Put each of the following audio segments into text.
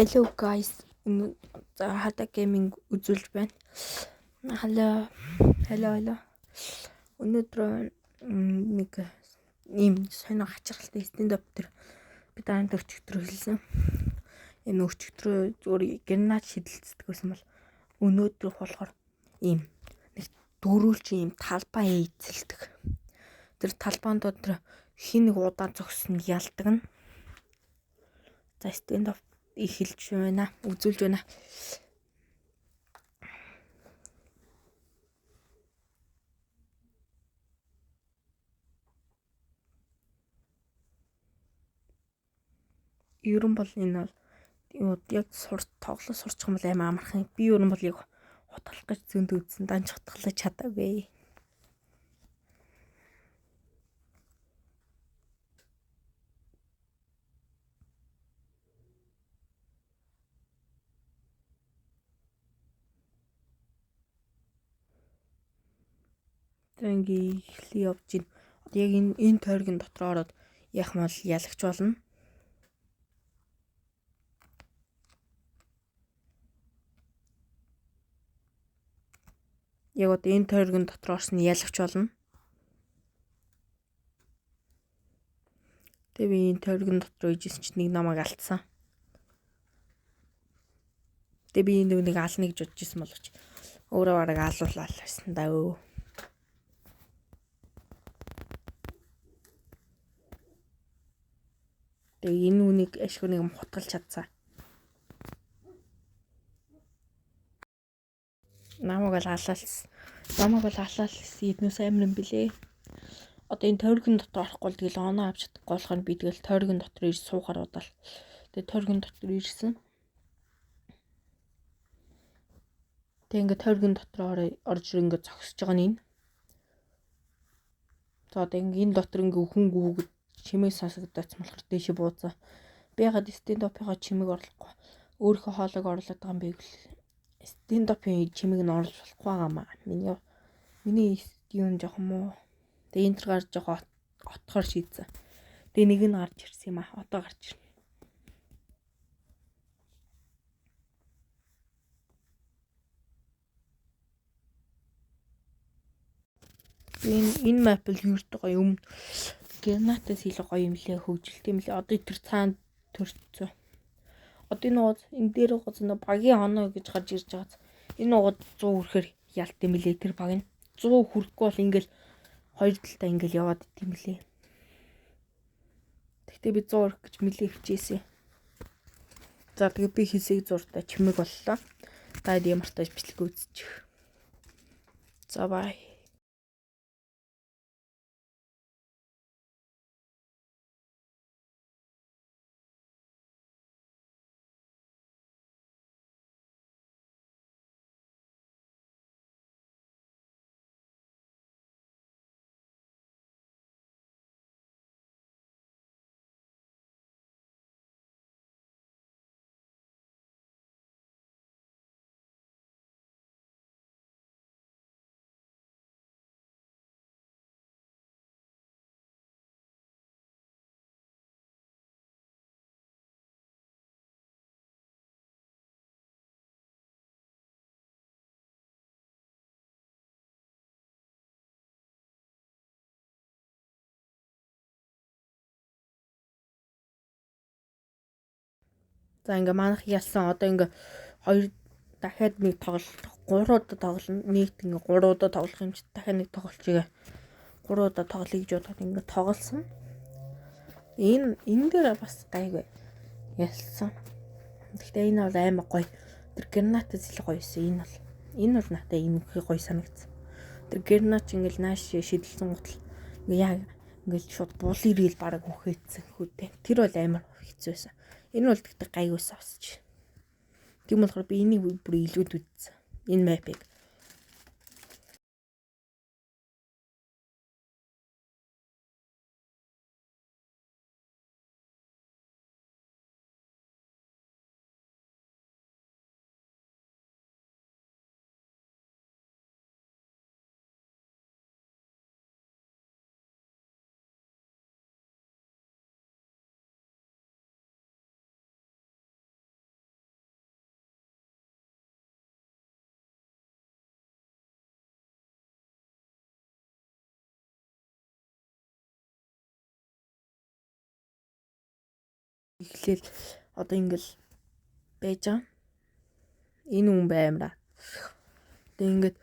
Hello guys. За хата гейминг үзүүлж байна. Hello. Өнөөдөр нэг ийм сонио хачирхалтай стендап төр би даанд өчигдөр хэлсэн. Энэ өчигдөр зүгээр гернат шидэлцдэг байсан бол өнөөдөр болохоор ийм нэг дөрүүлж ийм талбай эзэлдэг. Тэр талбаанд дотор хин нэг удаа зогсон ялдаг нь. За стендап эхэлж байна. Үзүүлж байна. Ерөн бол энэ бол яг тоглож сурчих юм бол амар амархан. Би ерөн бол яг хутгалах гэж зөнд үзсэн. Данч хутгалж чадаагүй. Тэнги эхлэе явж гин. Яг энэ тойргийн дотор ороод яах мал ялагч болно. Яг одоо энэ тойргийн дотор орсон ялагч болно. Тэгээ би энэ тойргийн дотор ижсэн чинь нэг намайг алдсан. Тэгээ би энэ нэг ална гэж бодож исэн боловч өөрөө бараг алуулаа байсан да өө. Тэгээ энэ үнийг ашгүй нэг хутгалж чадсан. Намайг бол алаалсан эднээс амир юм билээ. Одоо энэ тойргийн дотор орохгүй тэгэл оноо авч чадахгүй болох нь би тэгэл тойргийн дотор ирж суугаар удаал. Тэгээ тойргийн дотор ирсэн. Тэгээ ингээ тойргийн дотор орж ингээ зогсож байгаа нь энэ. За одоо энэ дотор ингээ хүн гүгд чимээ сонсогдож болохоор дэше бууцаа. Би ягаад стендапынхаа чимээг орлохгүй. Өөрийнхөө хоолойг орлоод байгаа юм бэ гэвэл стендапын чимээг нь орлож болохгүй байгаамаа. Миний юм жоохон муу. Тэгээ энэ төр гарч жоохон отохоор шийдсэн. Тэгээ нэг нь гарч ирсэн юм аа. Одоо гарч ирнэ. Энэ map л юуртай гоё юм. Гернатаас илүү гоё юм лээ, хөгжилтэй юм лээ. Одоо тэр цаанд төрцөө. Одоо энэ дээр гоц нэг багийн оноо гэж гарч ирж байгаа. Энэ угад 100 хүрэхээр ялт юм лээ тэр баг нь. 100 хүрэхгүй бол ингээл хоёр талдаа ингээл яваад идэм лээ. Тэгтээ би 100 хүрэх гэж мэлээ хичээсэн. За тэгээ би хэсэг зуртаа чимэг боллоо. Даад ямартаа бичлэг үзчих. За бай. За ингээ манах ялсан. Одоо ингээ хоёр дахиад нэг тоглох 3 удаа тоглоно. Нийт ингээ 3 удаа тоглох юм чи дахиад нэг тоглолчигээ 3 удаа тоглоё гэж бодоод ингээ тоглосон. Энэ дээр бас гайгүй ялсан. Гэхдээ энэ бол аймаг гоё. Тэр гернатас илүү гоё юусэн. Энэ бол надад ингээ гоё санагдсан. Тэр гернат ингээл нааш шидэлсэн гутал яг ингээл шууд бул ирэл бараг үхээцсэн хөөтэй. Тэр бол амар хэцүү байсан. Энэ бол тэгтээ гайгүйсэн басч. Тийм болохоор би энийг бүр илүүд үзсэн. Энэ мапыг. Эхлээл одоо ингээл байж байгаа. Энэ хүн баймраа. Тэгээ ингээд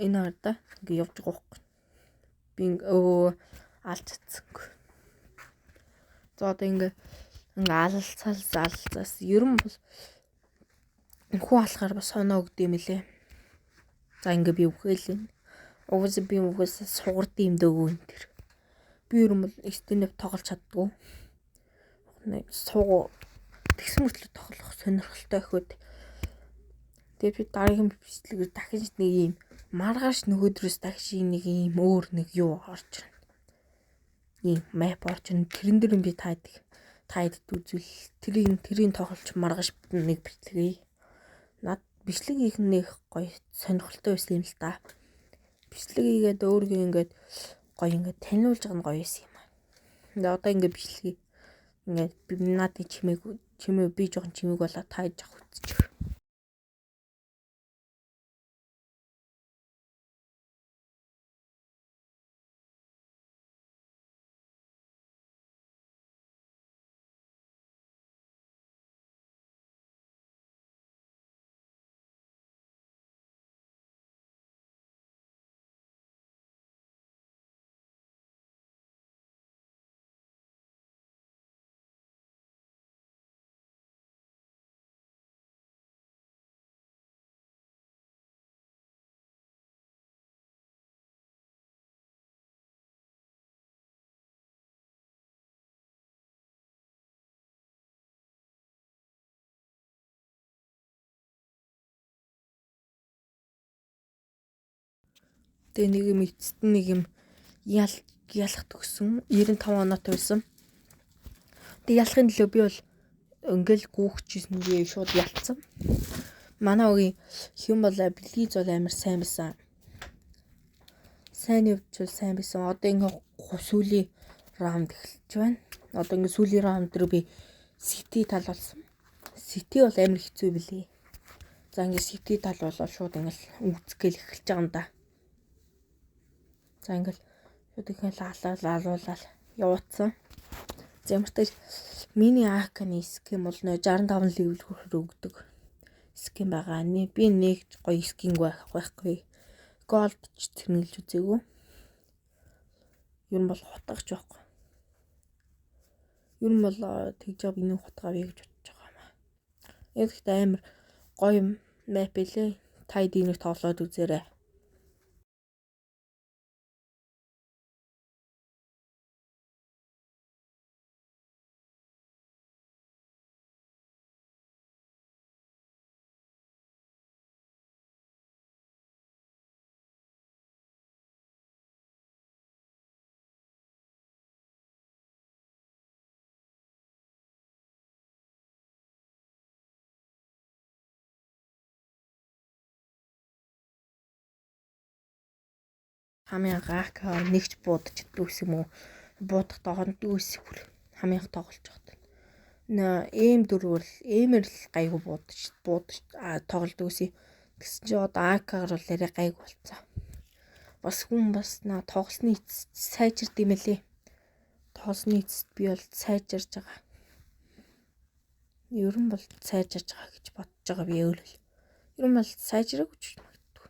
энэ хардаа ингээд явж байгаа байхгүй. Би алццсангүй. За одоо ингээд алцаас ер нь бол хүү алахаар бас соноо өгд юм лээ. За ингээд би үхэл. Угсаа би сугард юм дөгөө энэ төр. Би ер нь бол стендап тоглож чаддгүй. Сууг тэгсэн мөртлөө тоглох сонирхолтой ихэд. Тэгээд би дараагийн бичлэгээр дахин нэг юм маргааш нөгөөдрөөс дахин нэг юм өөр нэг юу орж ирнэ. Ийм мэп орж ирнэ. Тэрэн дээр би таад үзвэл тэрийн тоглолч маргааш нэг бичлэгээ. Над бичлэг их нэг гоё сонирхолтой байсан юм л та. Бичлэг хийгээд өөргөө ингээд гоё ингээд таниулж байгаа нь гоё байсан юм. Тэгээ одоо ингээд бичлэгийг ингээд би надад чимээ би жоохон чимээг болоо тааж авах үзчих. Тэгээ нэг юм эцэст нэг юм ялах төгсөн 95 оноотой байсан. Тэгээ ялахын төлөө би бол ингээл гүүхчихсэн би шууд ялцсан. Манай үгийн хэм бол бэлгийз бол амар сайн байсан. Сайн явж бол сайн байсан. Одоо ингээ сүүлийн раунд эхэлж байна. Одоо ингээ сүүлийн раунд дээр би сити тал болсон. Сити бол амар хэцүү билээ. За ингээ сити тал болоо шууд ингээл үүсгээл эхэлж байгаа юм да. За ингээл шууд ингээл алуулаад явуулсан. За ямар ч миний АК-ны ским бол 65 левел хүрэх өгдөг ским байгаа. Би нэг гоё скинг байхгүй. Голд ч тэмэглэж үзээгүй. Ер нь бол хутгаж байхгүй. Ер нь бол тэгж байгаа би нэг хутгаа вэ гэж бодож байгаа юм аа. Тэгэхдээ амар гоё мэп билээ. Та эднийг тоглоод үзээрэй. Хамгийн АК нэгч буудчихдаг ус юм уу? Буудах доогондгүй ус бүр хамгийн тоглож байгаа. Эм дөрвөл эмэр л гайгүй буудаж тоглолдог ус. Тэгсэн чи одоо АК-гаар бол арай гайгүй болцсон. Бас хүн бас тоглосны эцэст сайжирд юм лээ. Тоглосны эцэст би бол сайжирж байгаа. Ер нь бол сайжирж байгаа гэж бодож байгаа би өөрөө. Ер нь бол сайжраагүй ч магадгүй.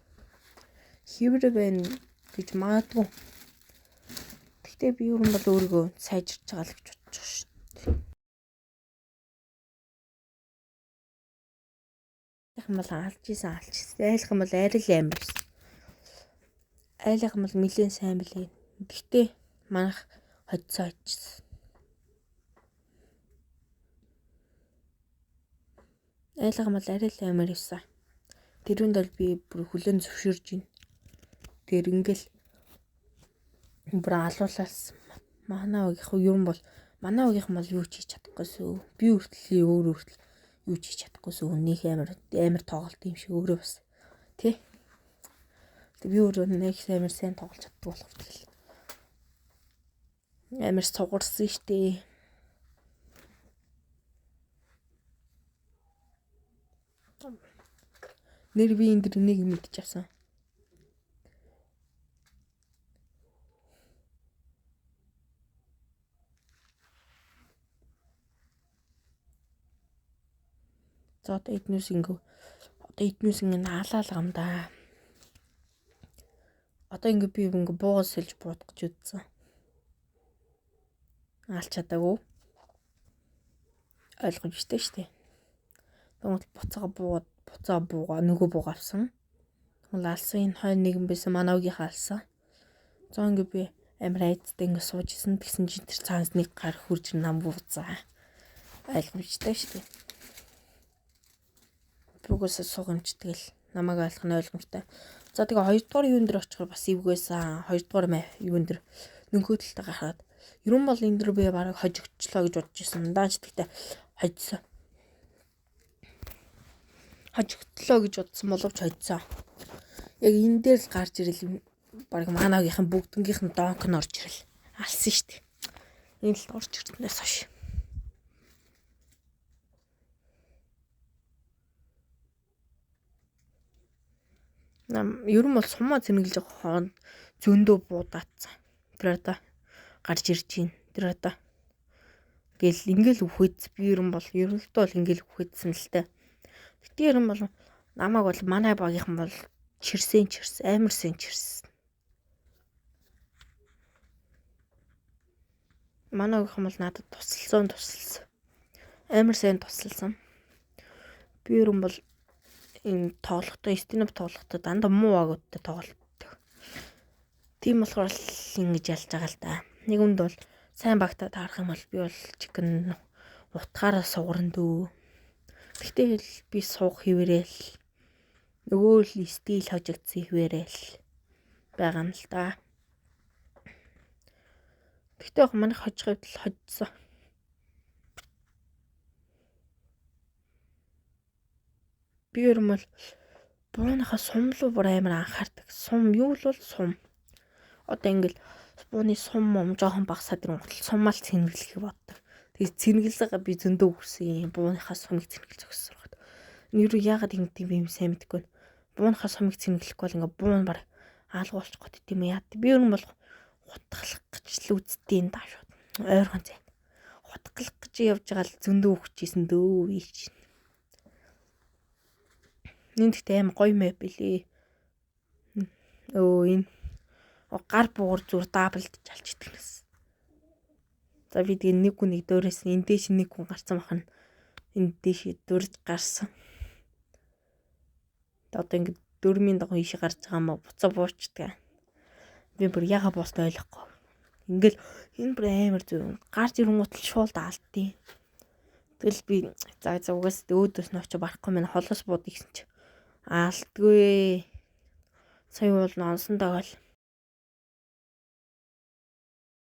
Хэврэ байна гэж магадгүй. Гэхдээ би ер нь бол өөрийгөө сайжирч байгаа л гэж бодож байгаа шүү дээ. Айлах юм бол алжижсэн. Айлах юм бол арай л амар байсан. Айлах юм бол нэлээд сайн билээ. Гэхдээ манайх хоцсоо очсон. Айлах юм бол арай л амар байсан. Тэрүүнд бол би бүр хүлэн зөвшөөрж байна. Тэр ингээл бүр алуулаас манай үеийнхэн бол юу ч хийж чадахгүйсөө. Би хүртэл юу ч хийж чадахгүйсөө. Нөх амар тоглолт юм шиг өөрөө бас. Тэ. Би өөрөө нэг амар сайн тоглож чаддаг болох тэгэл. Амар сугарсан штэ. Нэр би энэ дэр нэг мэдчих авсан. За одоо эднээс ингэ наалаа л юм да. Одоо ингэ би ингэ буугаас сэлж буудах гэж үзсэн. Алч чадаагүй. Ойлгомжтой шүү дээ. Тэгвэл буцаа буугаа нөгөө бууга авсан. Тэгвэл алсан энэ хойно нэгэн байсан манавгийнхаа алсан. За ингэ би амар айцтай ингэ сууж исэн. Тэгсэн чинь тэр цаанаас нэг гар хурж нам бууцаа. Ойлгомжтой шүү дээ. Бүгөөсөө суугамч тэгэл намайг ойлгох нь ойлгомжтой. За тэгээ 2 дугаар юун дээр очихоор бас эвгүйсэн. 2 дугаар юун дээр нөгөө талтай гараад ерөн бол энэ дэр би бараг хожигчлоо гэж бодож исэн. Дааж тэгтээ хожсон. Хожигтлоо гэж бодсон боловч хожсон. Яг энэ дээр л гарч ирэл бараг манавгийнхан бүгднгийнх нь донк нь орж ирэл. Алсан шүү дээ. Энэ л орж ирснээс хойш. Ерөн бол сумаа цэнгэлж байгаа хооронд зөндөө буудаацсан. Тэр одоо гарч ирж байна. Тэр одоо гэл ингээл үхвэц би ерөн ерөнхийдөө бол ингээл үхвэцсэн л тээ. Гэтэ ерөн бол намайг бол манай багийнхан бол амар сэн чирсэн. Манай багийнхан бол надад тусалсан. Амар сайн тусалсан. Би ерөн бол энэ тоглохдоо стенап тоглохдоо дандаа муу агуудтай тоглолтдог. Тийм болохоор л ингэж ялж байгаа л да. Нэгэнд бол сайн багтаа таарах юм бол би бол чикен утгаараа сугарна дөө. Тэгтэл би суух хിവэрэл нөгөө л стил хожигдсан хിവэрэл байгаа юм л да. Тэгтээ манай хожихд л хожсон. Би ер нь бол бууныхаа сум руу бүр амар анхаардаг. Сум юу л бол сум. Одоо ингээл бууны сум жоохон багасаад ирэнгүүт сумаал цэнгэлэх боддог. Тэгээд цэнгэлсэгээ би зөндөө өгсөн юм. Бууныхаа сумыг цэнгэлж өгсөн рүү. Нэр яагаад ингэдэг юм сайн мэдгүй. Бууныхаа сумыг цэнгэлэхгүй бол ингээ буун баг аалгуулчих гээд тийм яа. Би ер нь бол хутгалах гэж л үзтээ энэ даа шууд. Ойрхон зай. Хутгалах гэж явж байгаа л зөндөө өгчээсэн дөө ийч. Нэгт аим гоё мэ билээ. Энэ гар буугар зүр даблд чалж итгэнэс. За би тэгээ нэг хүн дөөрөөс энэ дэш нэг хүн гарсан бахан энэ дэш дөрж гарсан. Одоо ингэ 4-ийн дагуу ийшээ гарч байгаа мó буцаа буучдаг. Би бүр яга босд ойлгохгүй. Ингээл энэ бүр амар зүр гарч ирэнгүүт л шууд аалтыг. Тэгэл би за угаас өөдөөс нь очиж барахгүй мэн холоос бууд гэсэн чи аалтгүй. Сая бол нонсон дагаал.